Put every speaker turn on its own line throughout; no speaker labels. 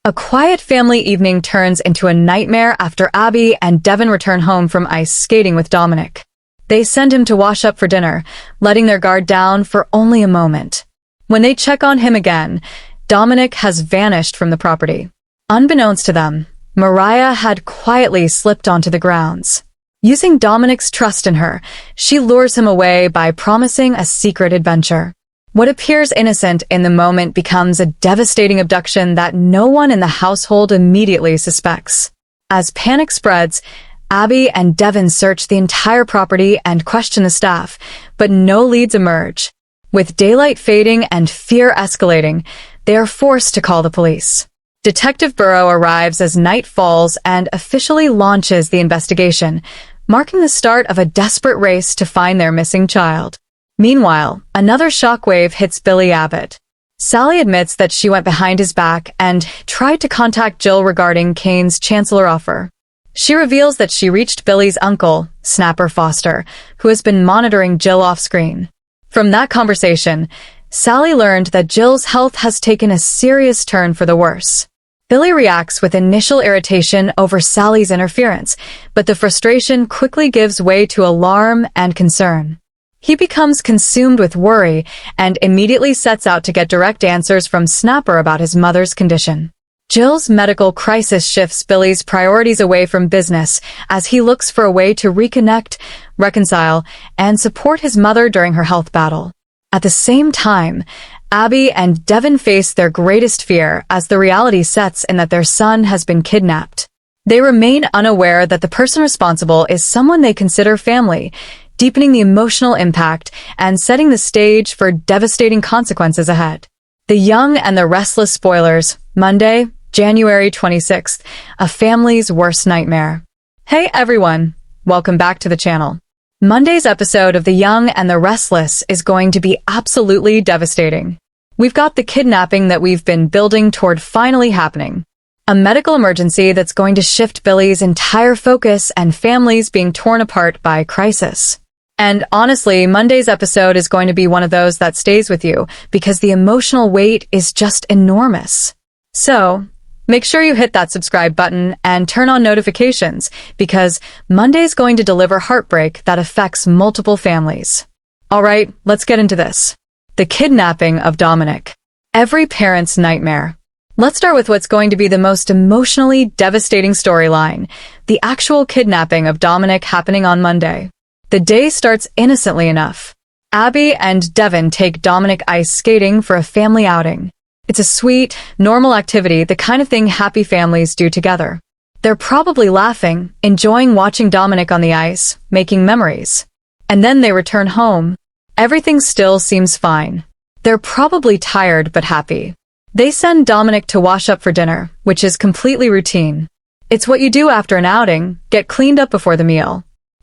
A quiet family evening turns into a nightmare after Abby and Devin return home from ice skating with Dominic. They send him to wash up for dinner, letting their guard down for only a moment. When they check on him again, Dominic has vanished from the property. Unbeknownst to them, Mariah had quietly slipped onto the grounds. Using Dominic's trust in her, she lures him away by promising a secret adventure. What appears innocent in the moment becomes a devastating abduction that no one in the household immediately suspects. As panic spreads, Abby and Devin search the entire property and question the staff, but no leads emerge. With daylight fading and fear escalating, they are forced to call the police. Detective Burrow arrives as night falls and officially launches the investigation, marking the start of a desperate race to find their missing child. Meanwhile, another shockwave hits Billy Abbott. Sally admits that she went behind his back and tried to contact Jill regarding Kane's chancellor offer. She reveals that she reached Billy's uncle, Snapper Foster, who has been monitoring Jill off-screen. From that conversation, Sally learned that Jill's health has taken a serious turn for the worse. Billy reacts with initial irritation over Sally's interference, but the frustration quickly gives way to alarm and concern. He becomes consumed with worry and immediately sets out to get direct answers from Snapper about his mother's condition. Jill's medical crisis shifts Billy's priorities away from business as he looks for a way to reconnect, reconcile, and support his mother during her health battle. At the same time, Abby and Devin face their greatest fear as the reality sets in that their son has been kidnapped. They remain unaware that the person responsible is someone they consider family, deepening the emotional impact and setting the stage for devastating consequences ahead. The Young and the Restless spoilers, Monday, January 26th, a family's worst nightmare. Hey everyone, welcome back to the channel. Monday's episode of The Young and the Restless is going to be absolutely devastating. We've got the kidnapping that we've been building toward finally happening. A medical emergency that's going to shift Billy's entire focus and families being torn apart by crisis. And honestly, Monday's episode is going to be one of those that stays with you because the emotional weight is just enormous. So, make sure you hit that subscribe button and turn on notifications because Monday's going to deliver heartbreak that affects multiple families. Alright, let's get into this. The kidnapping of Dominic. Every parent's nightmare. Let's start with what's going to be the most emotionally devastating storyline, the actual kidnapping of Dominic happening on Monday. The day starts innocently enough. Abby and Devin take Dominic ice skating for a family outing. It's a sweet, normal activity, the kind of thing happy families do together. They're probably laughing, enjoying watching Dominic on the ice, making memories. And then they return home. Everything still seems fine. They're probably tired but happy. They send Dominic to wash up for dinner, which is completely routine. It's what you do after an outing, get cleaned up before the meal.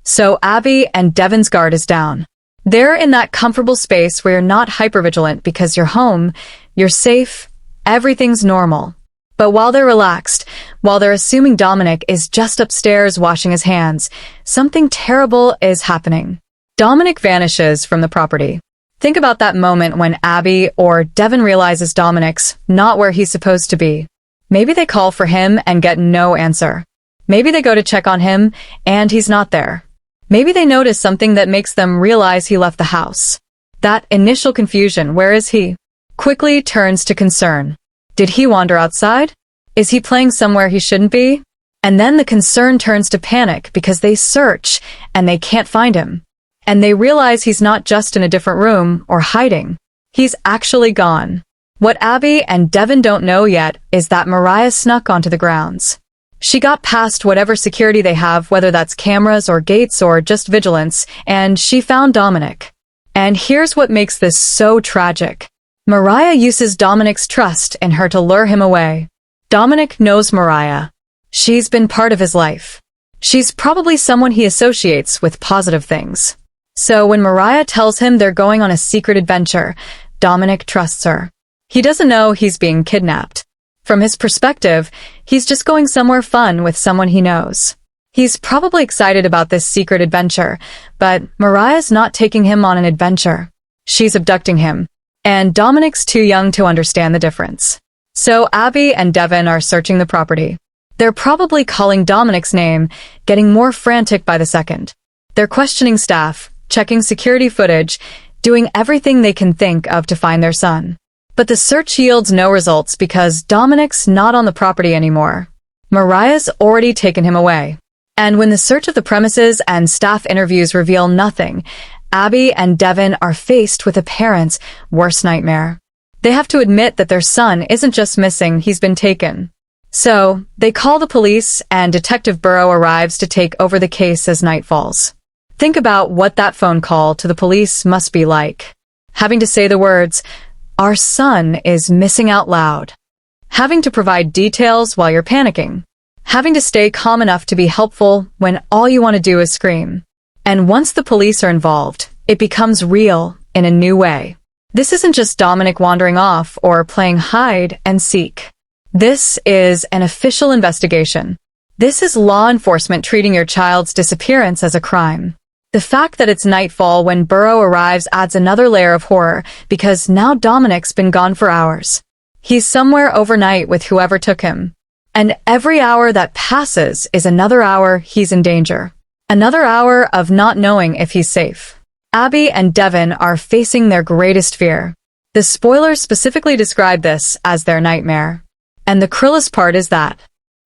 So Abby and Devin's guard is down. They're in that comfortable space where you're not hypervigilant because you're home, you're safe, everything's normal. But while they're relaxed, while they're assuming Dominic is just upstairs washing his hands, something terrible is happening. Dominic vanishes from the property. Think about that moment when Abby or Devin realizes Dominic's not where he's supposed to be. Maybe they call for him and get no answer. Maybe they go to check on him and he's not there. Maybe they notice something that makes them realize he left the house. That initial confusion, where is he, quickly turns to concern. Did he wander outside? Is he playing somewhere he shouldn't be? And then the concern turns to panic because they search and they can't find him. And they realize he's not just in a different room or hiding. He's actually gone. What Abby and Devin don't know yet is that Mariah snuck onto the grounds. She got past whatever security they have, whether that's cameras or gates or just vigilance, and she found Dominic. And here's what makes this so tragic. Mariah uses Dominic's trust in her to lure him away. Dominic knows Mariah. She's been part of his life. She's probably someone he associates with positive things. So when Mariah tells him they're going on a secret adventure, Dominic trusts her. He doesn't know he's being kidnapped. From his perspective, he's just going somewhere fun with someone he knows. He's probably excited about this secret adventure, but Mariah's not taking him on an adventure. She's abducting him, and Dominic's too young to understand the difference. So Abby and Devin are searching the property. They're probably calling Dominic's name, getting more frantic by the second. They're questioning staff, checking security footage, doing everything they can think of to find their son. But the search yields no results because Dominic's not on the property anymore. Mariah's already taken him away. And when the search of the premises and staff interviews reveal nothing, Abby and Devin are faced with a parent's worst nightmare. They have to admit that their son isn't just missing, he's been taken. So, they call the police and Detective Burrow arrives to take over the case as night falls. Think about what that phone call to the police must be like. Having to say the words, "Our son is missing," out loud. Having to provide details while you're panicking. Having to stay calm enough to be helpful when all you want to do is scream. And once the police are involved, it becomes real in a new way. This isn't just Dominic wandering off or playing hide and seek. This is an official investigation. This is law enforcement treating your child's disappearance as a crime. The fact that it's nightfall when Burrow arrives adds another layer of horror because now Dominic's been gone for hours. He's somewhere overnight with whoever took him. And every hour that passes is another hour he's in danger. Another hour of not knowing if he's safe. Abby and Devin are facing their greatest fear. The spoilers specifically describe this as their nightmare. And the cruelest part is that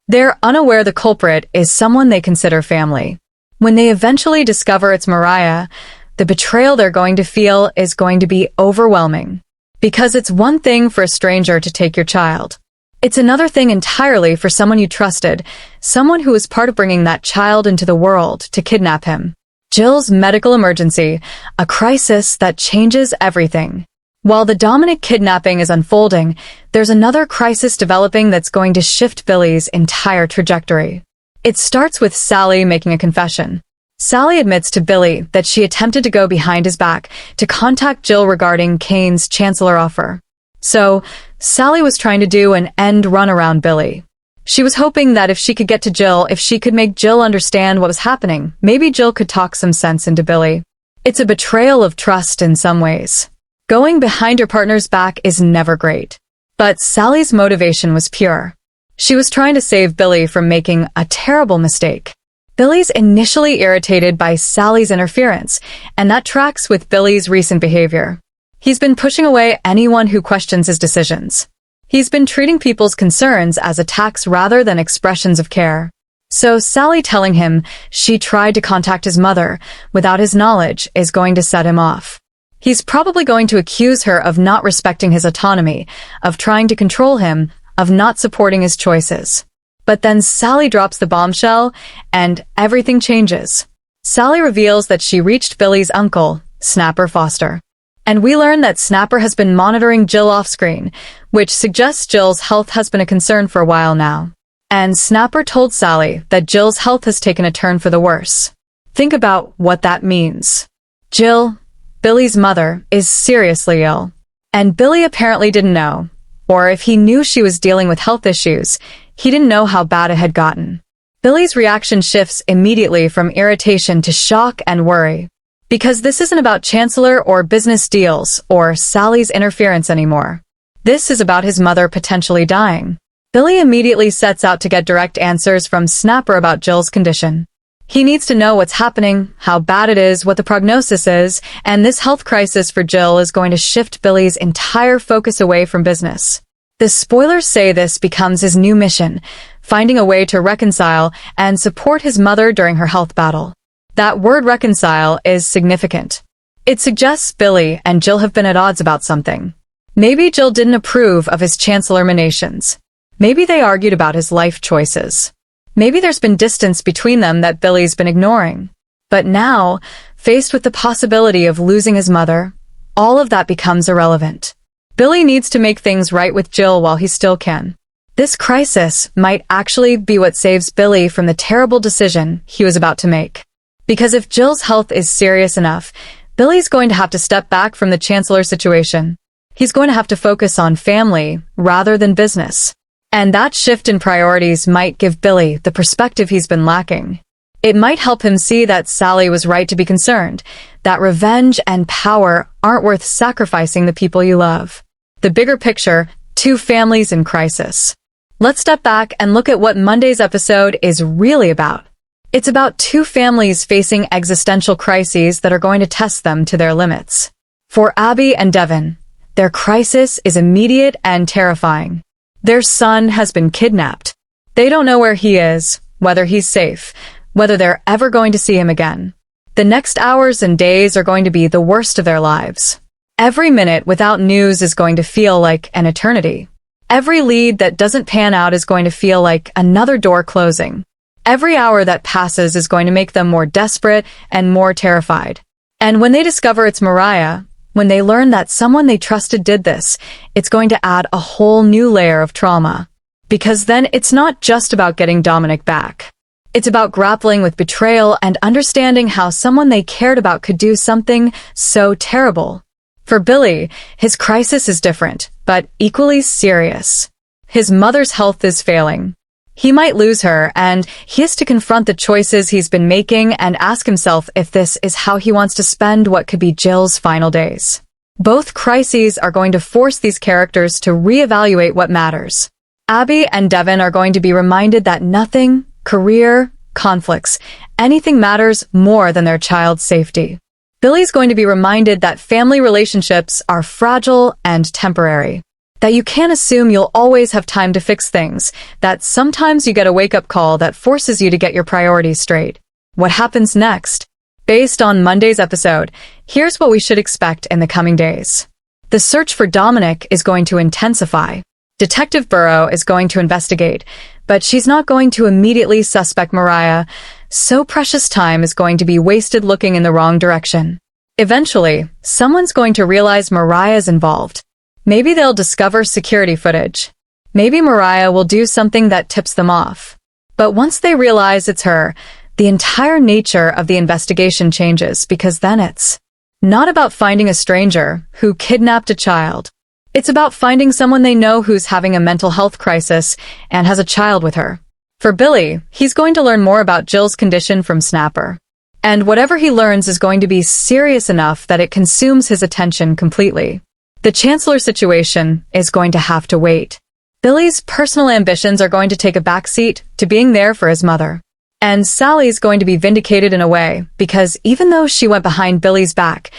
they're unaware the culprit is someone they consider family. When they eventually discover it's Mariah, the betrayal they're going to feel is going to be overwhelming. Because it's one thing for a stranger to take your child. It's another thing entirely for someone you trusted, someone who was part of bringing that child into the world, to kidnap him. Jill's medical emergency, a crisis that changes everything. While the Dominic kidnapping is unfolding, there's another crisis developing that's going to shift Billy's entire trajectory. It starts with Sally making a confession. Sally admits to Billy that she attempted to go behind his back to contact Jill regarding Kane's chancellor offer. So, Sally was trying to do an end run around Billy. She was hoping that if she could get to Jill, if she could make Jill understand what was happening, maybe Jill could talk some sense into Billy. It's a betrayal of trust in some ways. Going behind your partner's back is never great. But Sally's motivation was pure. She was trying to save Billy from making a terrible mistake. Billy's initially irritated by Sally's interference, and that tracks with Billy's recent behavior. He's been pushing away anyone who questions his decisions. He's been treating people's concerns as attacks rather than expressions of care. So Sally telling him she tried to contact his mother without his knowledge is going to set him off. He's probably going to accuse her of not respecting his autonomy, of trying to control him, of not supporting his choices. But then Sally drops the bombshell, and everything changes. Sally reveals that she reached Billy's uncle, Snapper Foster. And we learn that Snapper has been monitoring Jill off-screen, which suggests Jill's health has been a concern for a while now. And Snapper told Sally that Jill's health has taken a turn for the worse. Think about what that means. Jill, Billy's mother, is seriously ill. And Billy apparently didn't know. Or if he knew she was dealing with health issues, he didn't know how bad it had gotten. Billy's reaction shifts immediately from irritation to shock and worry. Because this isn't about Chancellor or business deals or Sally's interference anymore. This is about his mother potentially dying. Billy immediately sets out to get direct answers from Snapper about Jill's condition. He needs to know what's happening, how bad it is, what the prognosis is, and this health crisis for Jill is going to shift Billy's entire focus away from business. The spoilers say this becomes his new mission, finding a way to reconcile and support his mother during her health battle. That word reconcile is significant. It suggests Billy and Jill have been at odds about something. Maybe Jill didn't approve of his chancellor emanations. Maybe they argued about his life choices. Maybe there's been distance between them that Billy's been ignoring. But now, faced with the possibility of losing his mother, all of that becomes irrelevant. Billy needs to make things right with Jill while he still can. This crisis might actually be what saves Billy from the terrible decision he was about to make. Because if Jill's health is serious enough, Billy's going to have to step back from the chancellor situation. He's going to have to focus on family rather than business. And that shift in priorities might give Billy the perspective he's been lacking. It might help him see that Sally was right to be concerned, that revenge and power aren't worth sacrificing the people you love. The bigger picture, Two families in crisis. Let's step back and look at what Monday's episode is really about. It's about two families facing existential crises that are going to test them to their limits. For Abby and Devin, their crisis is immediate and terrifying. Their son has been kidnapped. They don't know where he is, whether he's safe, whether they're ever going to see him again. The next hours and days are going to be the worst of their lives. Every minute without news is going to feel like an eternity. Every lead that doesn't pan out is going to feel like another door closing. Every hour that passes is going to make them more desperate and more terrified. And when they discover it's Mariah, when they learn that someone they trusted did this, it's going to add a whole new layer of trauma. Because then it's not just about getting Dominic back. It's about grappling with betrayal and understanding how someone they cared about could do something so terrible. For Billy, his crisis is different, but equally serious. His mother's health is failing. He might lose her, and he has to confront the choices he's been making and ask himself if this is how he wants to spend what could be Jill's final days. Both crises are going to force these characters to reevaluate what matters. Abby and Devin are going to be reminded that nothing, career, conflicts, anything matters more than their child's safety. Billy's going to be reminded that family relationships are fragile and temporary. That you can't assume you'll always have time to fix things, that sometimes you get a wake-up call that forces you to get your priorities straight. What happens next? Based on Monday's episode, here's what we should expect in the coming days. The search for Dominic is going to intensify. Detective Burrow is going to investigate, but she's not going to immediately suspect Mariah, so precious time is going to be wasted looking in the wrong direction. Eventually, someone's going to realize Mariah's involved. Maybe they'll discover security footage. Maybe Mariah will do something that tips them off. But once they realize it's her, the entire nature of the investigation changes, because then it's not about finding a stranger who kidnapped a child. It's about finding someone they know who's having a mental health crisis and has a child with her. For Billy, he's going to learn more about Jill's condition from Snapper. And whatever he learns is going to be serious enough that it consumes his attention completely. The Chancellor situation is going to have to wait. Billy's personal ambitions are going to take a backseat to being there for his mother. And Sally's going to be vindicated in a way, because even though she went behind Billy's back,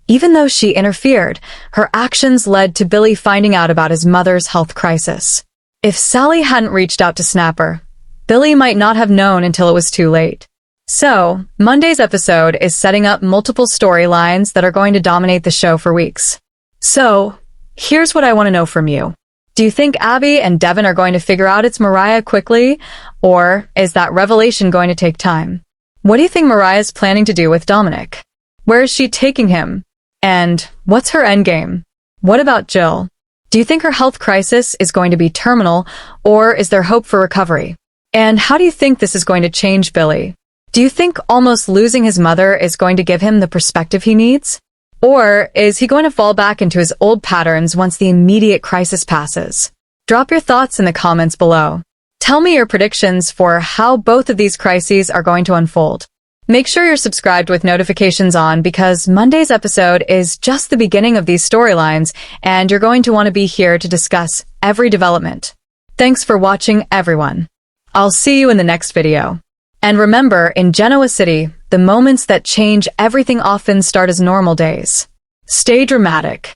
even though she interfered, her actions led to Billy finding out about his mother's health crisis. If Sally hadn't reached out to Snapper, Billy might not have known until it was too late. So, Monday's episode is setting up multiple storylines that are going to dominate the show for weeks. So, here's what I want to know from you. Do you think Abby and Devin are going to figure out it's Mariah quickly, or is that revelation going to take time? What do you think Mariah's planning to do with Dominic? Where is she taking him? And what's her endgame? What about Jill? Do you think her health crisis is going to be terminal, or is there hope for recovery? And how do you think this is going to change Billy? Do you think almost losing his mother is going to give him the perspective he needs? Or is he going to fall back into his old patterns once the immediate crisis passes? Drop your thoughts in the comments below. Tell me your predictions for how both of these crises are going to unfold. Make sure you're subscribed with notifications on, because Monday's episode is just the beginning of these storylines, and you're going to want to be here to discuss every development. Thanks for watching, everyone. I'll see you in the next video. And remember, in Genoa City, the moments that change everything often start as normal days. Stay dramatic.